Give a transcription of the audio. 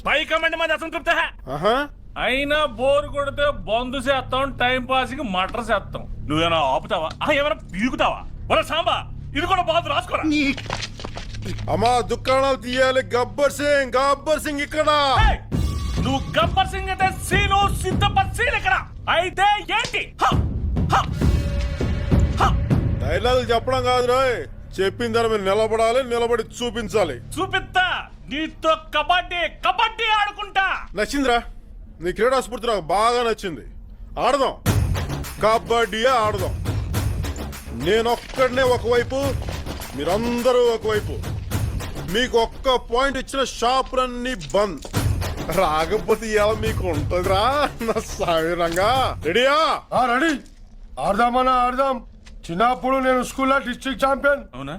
పైకమండి మాది అసంతృప్త ఆహా అయినా బోర్ కొడితే బంధు చేస్తాం టైం పాస్ కి మటర్ చేస్తాం నువ్వేనా ఆపుతావా ఏమైనా పీకుతావా వాళ్ళ సాంబా ఇది కూడా బాధ రాసుకోరా అమ్మా దుకాణాలు తీయాలి. గబ్బర్ సింగ్ ఇక్కడ. ఏయ్! నువ్వు గబ్బర్ సింగ్ అయితే సీను సిద్ధప్ప సీన్ ఇక్కడ అయితే ఏంటి డైలాగ్ చెప్పడం కాదు రాయ్, చెప్పిన దాని మీద నిలబడాలి, నిలబడి చూపించాలి. చూపిస్తా నీతో కబడ్డీ కబడ్డీ ఆడుకుంటా. నచ్చిందిరా, నీ క్రీడా స్ఫూర్తి నాకు బాగా నచ్చింది. ఆడదాం, కబడ్డీయే ఆడదాం. నేనొక్కడనే ఒకవైపు, మీరందరూ ఒకవైపు. మీకు ఒక్క పాయింట్ ఇచ్చిన షాపులన్నీ బంద్. రాకపోతే ఇలా మీకు ఉంటుందిరా నా సావిరంగా. రెడీయా? రెడీ. ఆడదామన్నా ఆడదాం. చిన్నప్పుడు నేను స్కూల్లో డిస్ట్రిక్ట్ ఛాంపియన్. అవునా?